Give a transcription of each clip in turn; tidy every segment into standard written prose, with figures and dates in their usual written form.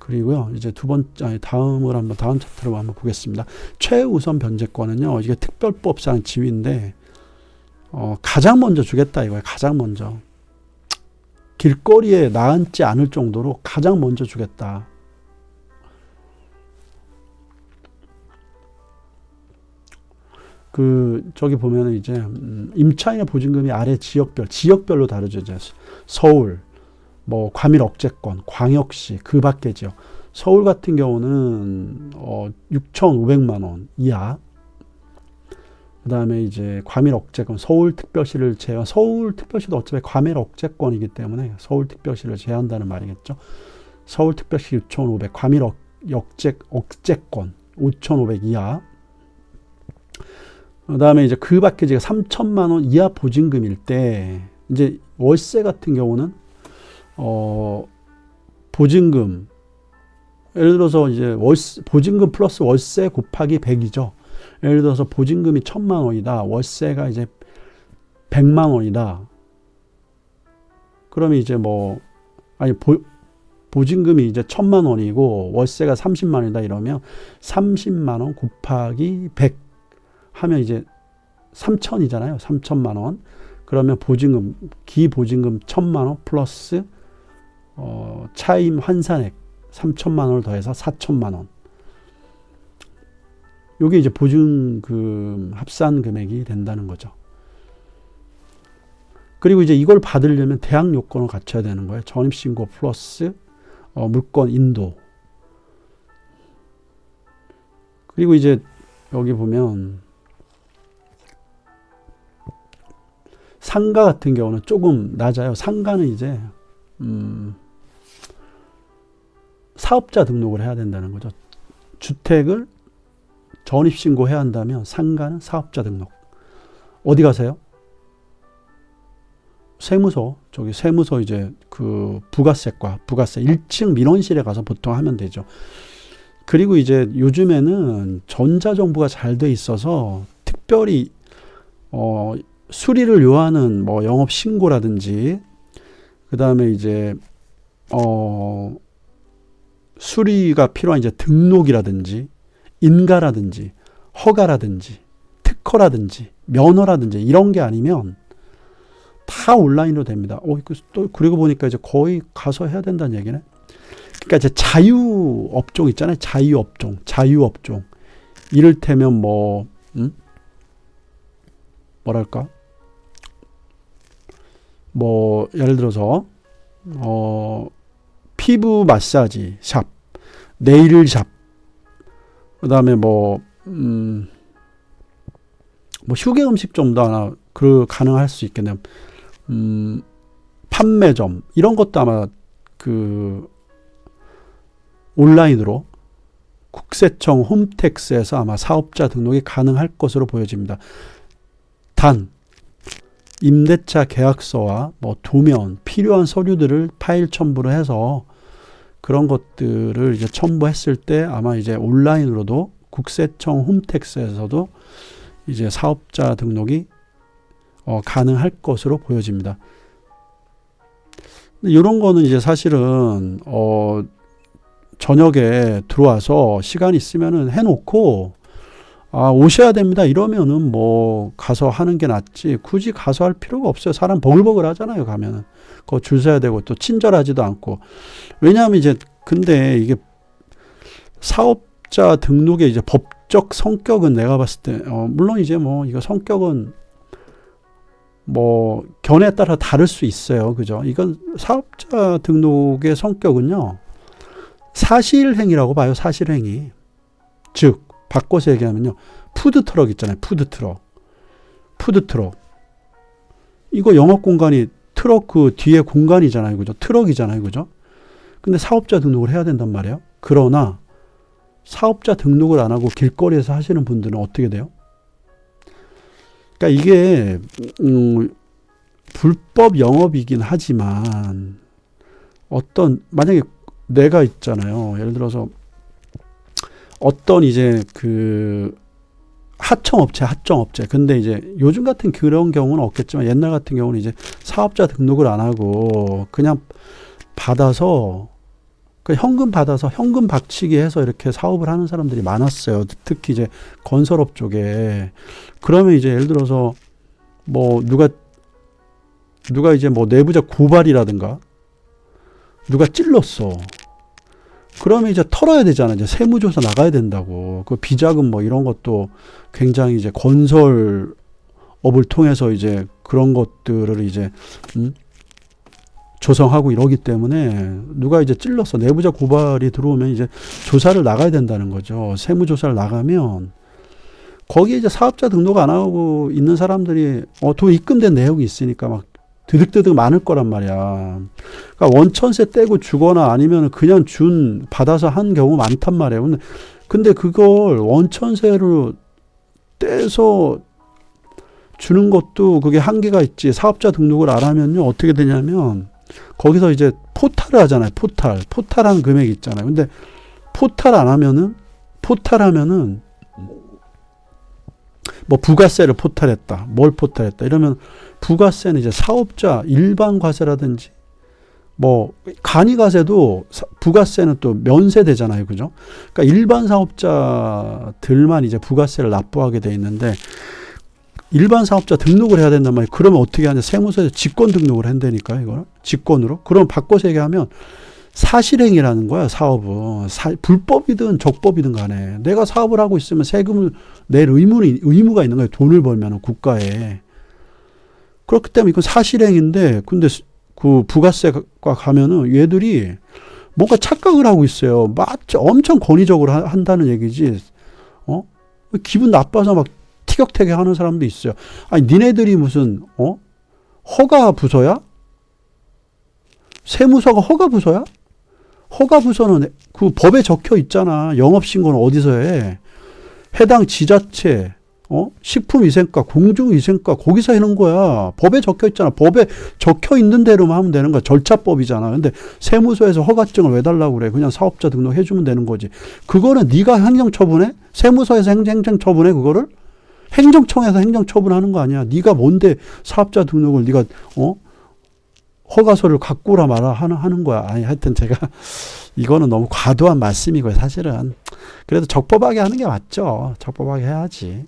그리고요, 이제 다음 차트로 한번 보겠습니다. 최우선 변제권은요, 이게 특별법상 지위인데, 가장 먼저 주겠다 이거예요. 가장 먼저. 길거리에 나앉지 않을 정도로 가장 먼저 주겠다. 저기 보면은 이제, 임차인의 보증금이 아래 지역별로 다르죠. 이제 서울, 뭐, 과밀 억제권, 광역시, 그 밖의 지역. 서울 같은 경우는, 6,500만원 이하. 그 다음에 이제 과밀 억제권, 서울특별시를 제한, 서울특별시도 어차피 과밀 억제권이기 때문에 서울특별시를 제한다는 말이겠죠. 서울특별시 6,500, 과밀 억제권 5,500 이하. 그 다음에 이제 그 밖에 제가 3천만 원 이하 보증금일 때, 이제 월세 같은 경우는, 보증금, 예를 들어서 이제 보증금 플러스 월세 곱하기 100이죠. 예를 들어서 보증금이 1,000만 원이다. 월세가 이제 100만 원이다. 그러면 이제 보증금이 이제 1,000만 원이고 월세가 30만 원이다 이러면 30만 원 곱하기 100 하면 이제 3,000이잖아요. 3,000만 원. 그러면 기보증금 1,000만 원 플러스 차임 환산액 3,000만 원을 더해서 4,000만 원. 이게 이제 보증금 합산 금액이 된다는 거죠. 그리고 이제 이걸 받으려면 대항 요건을 갖춰야 되는 거예요. 전입신고 플러스 물건 인도. 그리고 이제 여기 보면 상가 같은 경우는 조금 낮아요. 상가는 이제 사업자 등록을 해야 된다는 거죠. 주택을 전입신고해야 한다면 상가는 사업자 등록. 어디 가세요? 세무서 이제 부가세 1층 민원실에 가서 보통 하면 되죠. 그리고 이제 요즘에는 전자정부가 잘 돼 있어서 특별히 수리를 요하는 영업신고라든지 그 다음에 이제 수리가 필요한 이제 등록이라든지 인가라든지 허가라든지 특허라든지 면허라든지 이런 게 아니면 다 온라인으로 됩니다. 또 그리고 보니까 이제 거의 가서 해야 된다는 얘기네. 그러니까 이제 자유업종 있잖아요. 자유업종. 이를테면 뭐랄까? 예를 들어서 피부 마사지 샵, 네일 샵, 그 다음에 휴게 음식점도 하나 가능할 수 있겠네요. 판매점 이런 것도 아마 온라인으로 국세청 홈택스에서 아마 사업자 등록이 가능할 것으로 보여집니다. 단 임대차 계약서와 도면 필요한 서류들을 파일 첨부를 해서 그런 것들을 이제 첨부했을 때 아마 이제 온라인으로도 국세청 홈택스에서도 이제 사업자 등록이 가능할 것으로 보여집니다. 이런 거는 이제 사실은 저녁에 들어와서 시간 있으면은 해놓고 오셔야 됩니다 이러면은 가서 하는 게 낫지 굳이 가서 할 필요가 없어요. 사람 버글버글 하잖아요. 가면은 그거 줄 서야 되고 또 친절하지도 않고. 왜냐하면 이제 근데 이게 사업자 등록의 이제 법적 성격은 내가 봤을 때 물론 이제 이거 성격은 견해에 따라 다를 수 있어요. 그죠? 이건 사업자 등록의 성격은요. 사실행위라고 봐요. 사실행위. 즉 바꿔서 얘기하면요. 푸드트럭 있잖아요. 푸드트럭. 이거 영업공간이 트럭 뒤에 공간이잖아요. 그죠? 트럭이잖아요. 그죠? 근데 사업자 등록을 해야 된단 말이에요. 그러나 사업자 등록을 안 하고 길거리에서 하시는 분들은 어떻게 돼요? 그러니까 이게 불법 영업이긴 하지만 만약에 내가 있잖아요. 예를 들어서 어떤 이제 하청업체. 근데 이제 요즘 같은 그런 경우는 없겠지만 옛날 같은 경우는 이제 사업자 등록을 안 하고 그냥 받아서 그 현금 받아서 현금 박치기 해서 이렇게 사업을 하는 사람들이 많았어요. 특히 이제 건설업 쪽에. 그러면 이제 예를 들어서 뭐 누가 이제 뭐 내부자 고발이라든가 누가 찔렀어. 그러면 이제 털어야 되잖아. 이제 세무조사 나가야 된다고. 그 비자금 뭐 이런 것도 굉장히 이제 건설업을 통해서 이제 그런 것들을 이제 조성하고 이러기 때문에 누가 이제 찔렀어. 내부자 고발이 들어오면 이제 조사를 나가야 된다는 거죠. 세무조사를 나가면 거기에 이제 사업자 등록 안 하고 있는 사람들이 돈 입금된 내역이 있으니까 막 드득드득 많을 거란 말이야. 그러니까 원천세 떼고 주거나 아니면 그냥 받아서 한 경우 많단 말이에요. 근데 그걸 원천세로 떼서 주는 것도 그게 한계가 있지. 사업자 등록을 안 하면요. 어떻게 되냐면 거기서 이제 포탈을 하잖아요. 포탈하는 금액이 있잖아요. 근데 포탈하면은 뭐 부가세를 포탈했다. 뭘 포탈했다. 이러면 부가세는 이제 사업자 일반 과세라든지 뭐 간이가세도 부가세는 또 면세되잖아요. 그죠? 그러니까 일반 사업자들만 이제 부가세를 납부하게 돼 있는데 일반 사업자 등록을 해야 된단 말이에요. 그러면 어떻게 하냐. 세무서에서 직권 등록을 한다니까요. 이거를. 직권으로. 그럼 바꿔서 얘기하면 사실행위라는 거야. 사업은. 불법이든 적법이든 간에. 내가 사업을 하고 있으면 세금을 낼 의무가 있는 거예요. 돈을 벌면 국가에. 그렇기 때문에 이건 사실행위인데 근데 그 부가세가 가면은 얘들이 뭔가 착각을 하고 있어요. 엄청 권위적으로 한다는 얘기지. 기분 나빠서 막 티격태격 하는 사람도 있어요. 아니, 니네들이 무슨, 허가 부서야? 세무서가 허가 부서야? 허가 부서는 그 법에 적혀 있잖아. 영업신고는 어디서 해? 해당 지자체, 식품위생과, 공중위생과, 거기서 하는 거야. 법에 적혀 있잖아. 법에 적혀 있는 대로만 하면 되는 거야. 절차법이잖아. 근데 세무서에서 허가증을 왜 달라고 그래? 그냥 사업자 등록해주면 되는 거지. 그거는 네가 행정처분해? 세무서에서 행정처분해, 그거를? 행정청에서 행정처분하는 거 아니야. 네가 뭔데 사업자 등록을 네가 허가서를 갖고 오라 마라 하는 거야. 아니, 하여튼 제가 이거는 너무 과도한 말씀이고요. 사실은 그래도 적법하게 하는 게 맞죠. 적법하게 해야지.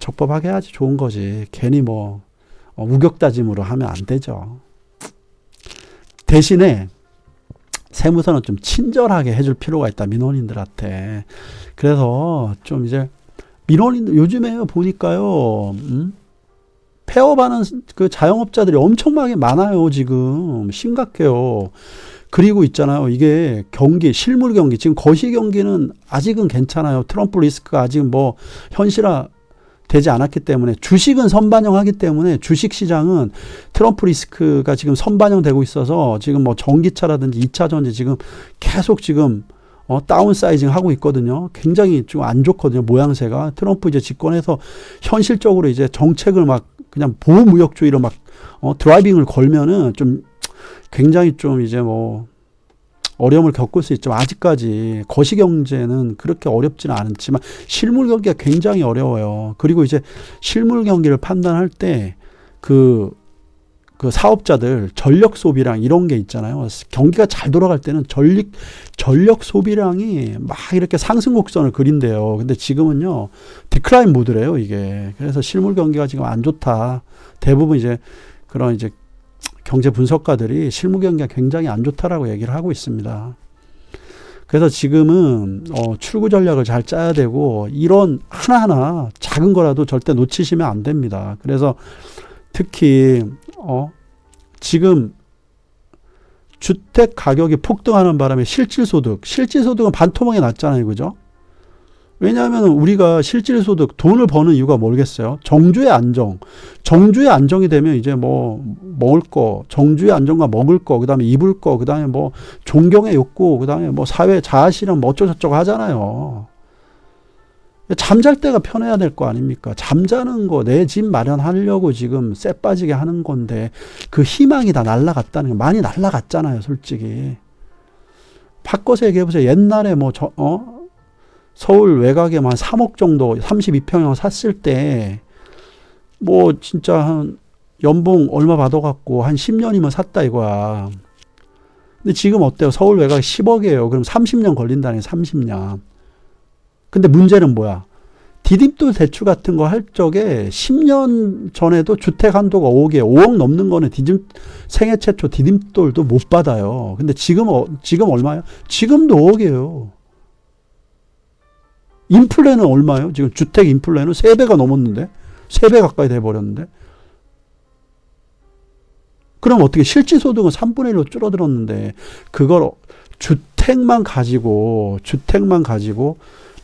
적법하게 해야지 좋은 거지. 괜히 뭐 우격다짐으로 하면 안 되죠. 대신에 세무서는 좀 친절하게 해줄 필요가 있다. 민원인들한테. 그래서 좀 이제 민원인들 요즘에 보니까요, 폐업하는 그 자영업자들이 엄청나게 많아요. 지금 심각해요. 그리고 있잖아요. 이게 실물 경기, 지금 거시 경기는 아직은 괜찮아요. 트럼프 리스크가 아직 뭐 현실화 되지 않았기 때문에 주식은 선반영하기 때문에 주식 시장은 트럼프 리스크가 지금 선반영되고 있어서 지금 뭐 전기차라든지 2차 전지 지금 계속 지금 다운사이징 하고 있거든요. 굉장히 좀 안 좋거든요. 모양새가. 트럼프 이제 집권해서 현실적으로 이제 정책을 막 그냥 보호무역주의로 막 드라이빙을 걸면은 좀 굉장히 좀 이제 뭐 어려움을 겪을 수 있지만 아직까지 거시경제는 그렇게 어렵지는 않지만 실물 경기가 굉장히 어려워요. 그리고 이제 실물 경기를 판단할 때 그 사업자들 전력 소비량 이런 게 있잖아요. 경기가 잘 돌아갈 때는 전력 소비량이 막 이렇게 상승 곡선을 그린대요. 근데 지금은요, 디클라인 모드래요, 이게. 그래서 실물 경기가 지금 안 좋다. 대부분 이제 그런 이제 경제 분석가들이 실물 경기가 굉장히 안 좋다라고 얘기를 하고 있습니다. 그래서 지금은 출구 전략을 잘 짜야 되고 이런 하나하나 작은 거라도 절대 놓치시면 안 됩니다. 그래서 특히 지금 주택 가격이 폭등하는 바람에 실질소득은 반토막이 났잖아요. 그죠? 왜냐하면 우리가 실질소득, 돈을 버는 이유가 뭐겠어요? 정주의 안정이 되면 이제 뭐 먹을 거, 정주의 안정과 먹을 거, 그 다음에 입을 거, 그 다음에 뭐 존경의 욕구, 그 다음에 뭐 사회 자아실현 뭐 어쩌고저쩌고 하잖아요. 잠잘 때가 편해야 될 거 아닙니까? 잠자는 거, 내 집 마련하려고 지금 쎄 빠지게 하는 건데 그 희망이 다 날아갔다는 게 많이 날아갔잖아요, 솔직히. 바꿔서 얘기해보세요. 옛날에 뭐 서울 외곽에 한 3억 정도 32평형 샀을 때 뭐 진짜 한 연봉 얼마 받아갖고 한 10년이면 샀다 이거야. 근데 지금 어때요? 서울 외곽 10억이에요. 그럼 30년 걸린다네, 30년. 근데 문제는 뭐야? 디딤돌 대출 같은 거 할 적에 10년 전에도 주택 한도가 5억이에요. 5억 넘는 거는 생애 최초 디딤돌도 못 받아요. 근데 지금 얼마예요? 지금도 5억이에요. 인플레는 얼마예요? 지금 주택 인플레는 3배가 넘었는데? 3배 가까이 돼버렸는데? 그럼 어떻게 실질소득은 3분의 1로 줄어들었는데 그걸 주택만 가지고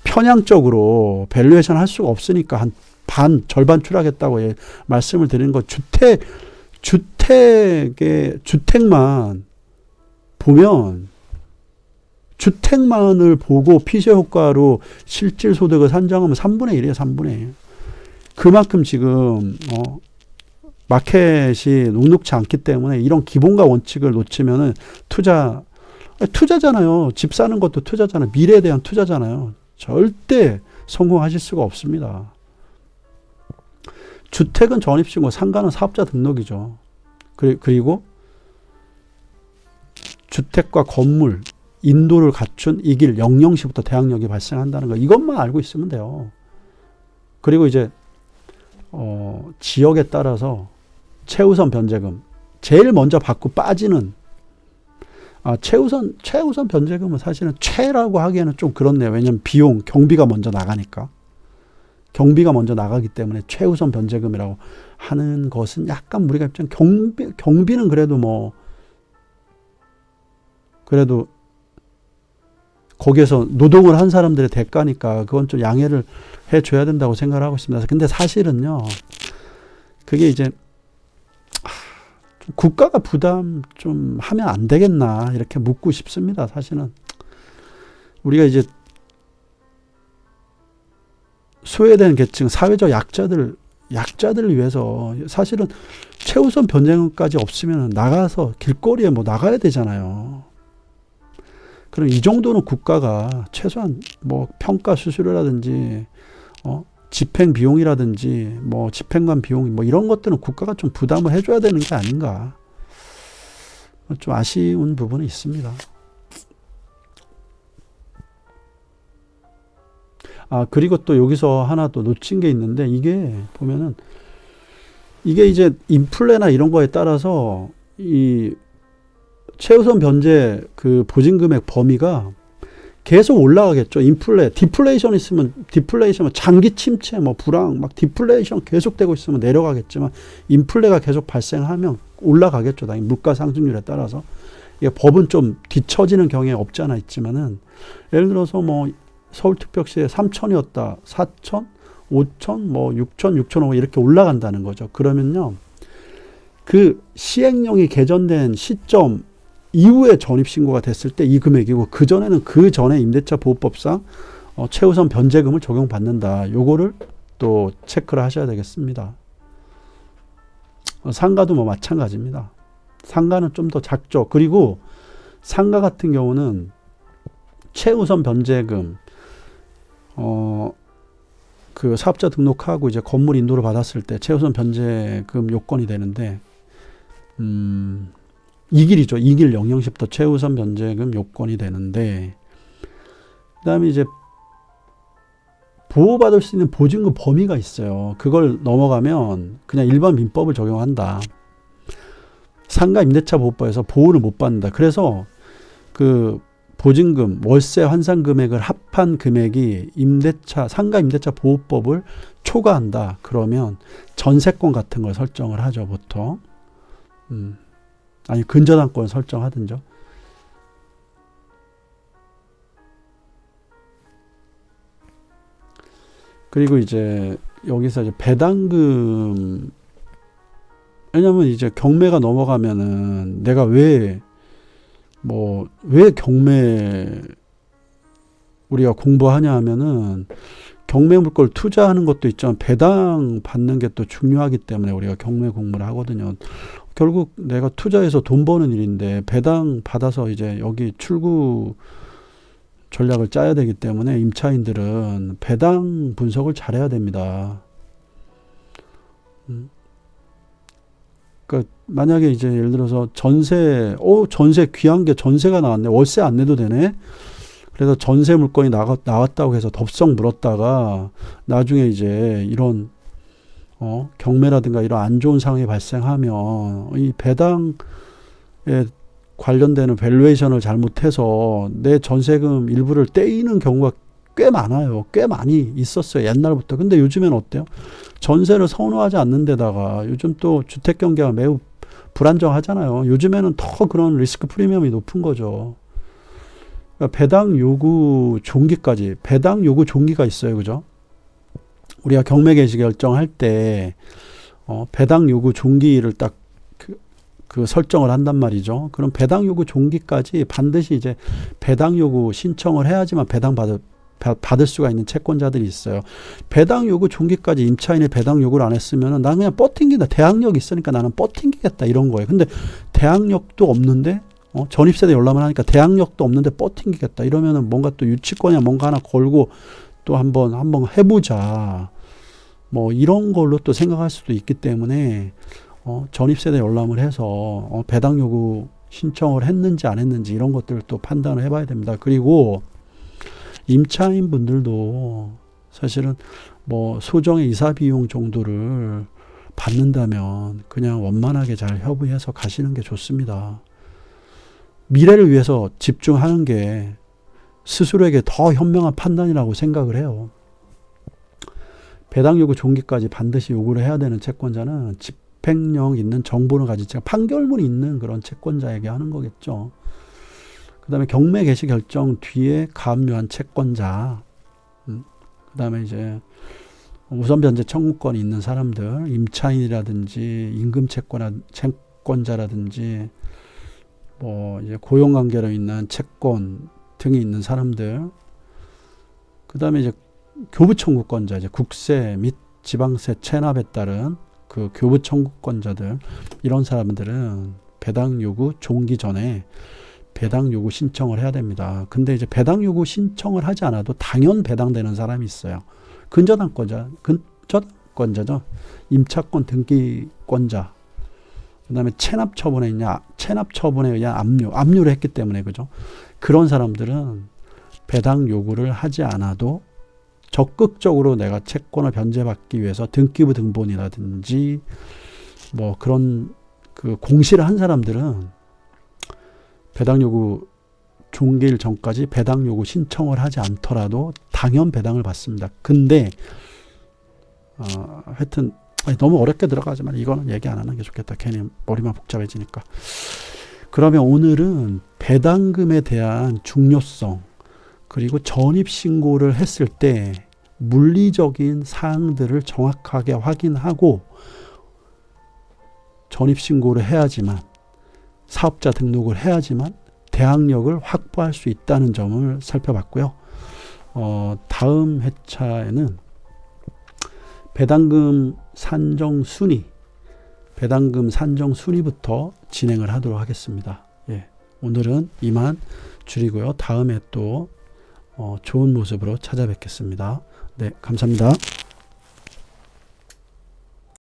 편향적으로 밸류에이션 할 수가 없으니까 한 절반 추락했다고 말씀을 드리는 거. 주택만 보면 주택만을 보고 피셔 효과로 실질 소득을 산정하면 3분의 1이에요. 3분의 1. 그만큼 지금 마켓이 녹록치 않기 때문에 이런 기본과 원칙을 놓치면은 투자잖아요. 집 사는 것도 투자잖아요. 미래에 대한 투자잖아요. 절대 성공하실 수가 없습니다. 주택은 전입신고, 상가는 사업자 등록이죠. 그리고 주택과 건물, 인도를 갖춘 이 길 00시부터 대항력이 발생한다는 거. 이것만 알고 있으면 돼요. 그리고 이제 지역에 따라서 최우선 변제금 제일 먼저 받고 빠지는 최우선 변제금은 사실은 최라고 하기에는 좀 그렇네요. 왜냐하면 경비가 먼저 나가니까. 경비가 먼저 나가기 때문에 최우선 변제금이라고 하는 것은 약간 무리가 있죠. 경비는 그래도 거기에서 노동을 한 사람들의 대가니까 그건 좀 양해를 해줘야 된다고 생각을 하고 있습니다. 근데 사실은요, 그게 이제 국가가 부담 좀 하면 안 되겠나 이렇게 묻고 싶습니다. 사실은 우리가 이제 소외된 계층, 사회적 약자들을 위해서 사실은 최우선 변제금까지 없으면 나가서 길거리에 나가야 되잖아요. 그럼 이 정도는 국가가 최소한 평가 수수료라든지 집행 비용이라든지 집행관 비용 이런 것들은 국가가 좀 부담을 해줘야 되는 게 아닌가. 좀 아쉬운 부분이 있습니다. 그리고 또 여기서 하나 또 놓친 게 있는데 이게 보면은 이게 이제 인플레나 이런 거에 따라서 이 최우선 변제 그 보증금액 범위가 계속 올라가겠죠. 디플레이션 있으면 장기 침체, 불황, 디플레이션 계속되고 있으면 내려가겠지만 인플레가 계속 발생하면 올라가겠죠. 당연히 물가 상승률에 따라서. 이게 법은 좀 뒤처지는 경향이 없지 않아 있지만은 예를 들어서 서울특별시에 3,000이었다, 4,000, 5,000, 6,000, 6,500 이렇게 올라간다는 거죠. 그러면요, 그 시행령이 개정된 시점 이후에 전입신고가 됐을 때 이 금액이고 그전에는 그 전에 임대차 보호법상 최우선 변제금을 적용받는다. 요거를 또 체크를 하셔야 되겠습니다. 상가도 마찬가지입니다. 상가는 좀 더 작죠. 그리고 상가 같은 경우는 최우선 변제금 그 사업자 등록하고 이제 건물 인도를 받았을 때 최우선 변제금 요건이 되는데 이 길이죠. 이 길 00시부터 최우선 변제금 요건이 되는데 그다음에 이제 보호받을 수 있는 보증금 범위가 있어요. 그걸 넘어가면 그냥 일반 민법을 적용한다. 상가 임대차 보호법에서 보호를 못 받는다. 그래서 그 보증금, 월세 환산 금액을 합한 금액이 상가 임대차 보호법을 초과한다. 그러면 전세권 같은 걸 설정을 하죠, 보통. 아니 근저당권 설정하든죠. 그리고 이제 여기서 이제 배당금, 왜냐면 이제 경매가 넘어가면은 내가 왜 경매 우리가 공부하냐 하면은 경매 물건을 투자하는 것도 있지만 배당 받는 게 또 중요하기 때문에 우리가 경매 공부를 하거든요. 결국 내가 투자해서 돈 버는 일인데 배당 받아서 이제 여기 출구 전략을 짜야 되기 때문에 임차인들은 배당 분석을 잘해야 됩니다. 그러니까 만약에 이제 예를 들어서 전세 귀한 게 전세가 나왔네. 월세 안 내도 되네. 그래서 전세 물건이 나왔다고 해서 덥석 물었다가 나중에 이제 이런 경매라든가 이런 안 좋은 상황이 발생하면 이 배당에 관련되는 밸류에이션을 잘못해서 내 전세금 일부를 떼이는 경우가 꽤 많아요. 꽤 많이 있었어요. 옛날부터. 근데 요즘엔 어때요? 전세를 선호하지 않는 데다가 요즘 또 주택 경기가 매우 불안정하잖아요. 요즘에는 더 그런 리스크 프리미엄이 높은 거죠. 그러니까 배당 요구 종기까지, 배당 요구 종기가 있어요. 그죠? 우리가 경매 개시 결정할 때 배당 요구 종기를 딱 그 설정을 한단 말이죠. 그럼 배당 요구 종기까지 반드시 이제 배당 요구 신청을 해야지만 배당 받을 수가 있는 채권자들이 있어요. 배당 요구 종기까지 임차인이 배당 요구를 안 했으면은 난 그냥 버팅긴다. 대항력이 있으니까 나는 버팅기겠다 이런 거예요. 근데 대항력도 없는데 전입세대 열람을 하니까 대항력도 없는데 버팅기겠다 이러면은 뭔가 또 유치권이나 뭔가 하나 걸고 또 한번 해보자. 뭐 이런 걸로 또 생각할 수도 있기 때문에 전입세대 열람을 해서 배당 요구 신청을 했는지 안 했는지 이런 것들을 또 판단을 해봐야 됩니다. 그리고 임차인 분들도 사실은 뭐 소정의 이사 비용 정도를 받는다면 그냥 원만하게 잘 협의해서 가시는 게 좋습니다. 미래를 위해서 집중하는 게 스스로에게 더 현명한 판단이라고 생각을 해요. 배당 요구 종기까지 반드시 요구를 해야 되는 채권자는 집행력 있는 정보를 가진 판결문이 있는 그런 채권자에게 하는 거겠죠. 그 다음에 경매 개시 결정 뒤에 가압류한 채권자, 그 다음에 이제 우선 변제 청구권이 있는 사람들, 임차인이라든지 임금 채권자라든지 뭐 이제 고용관계로 있는 채권 등이 있는 사람들, 그 다음에 이제 교부 청구권자, 이제 국세 및 지방세 체납에 따른 그 교부 청구권자들, 이런 사람들은 배당 요구 종기 전에 배당 요구 신청을 해야 됩니다. 근데 이제 배당 요구 신청을 하지 않아도 당연 배당되는 사람이 있어요. 근저당권자죠. 임차권 등기권자. 그 다음에 체납 처분에 의한 압류를 했기 때문에, 그죠? 그런 사람들은 배당 요구를 하지 않아도 적극적으로 내가 채권을 변제받기 위해서 등기부 등본이라든지 뭐 그런 그 공시를 한 사람들은 배당 요구 종기일 전까지 배당 요구 신청을 하지 않더라도 당연 배당을 받습니다. 근데 하여튼 너무 어렵게 들어가지만 이거는 얘기 안 하는 게 좋겠다. 괜히 머리만 복잡해지니까. 그러면 오늘은 배당금에 대한 중요성, 그리고 전입신고를 했을 때 물리적인 사항들을 정확하게 확인하고 전입신고를 해야지만, 사업자 등록을 해야지만 대항력을 확보할 수 있다는 점을 살펴봤고요. 다음 회차에는 배당금 산정 순위부터 진행을 하도록 하겠습니다. 예, 오늘은 이만 줄이고요. 다음에 또 좋은 모습으로 찾아뵙겠습니다. 네, 감사합니다.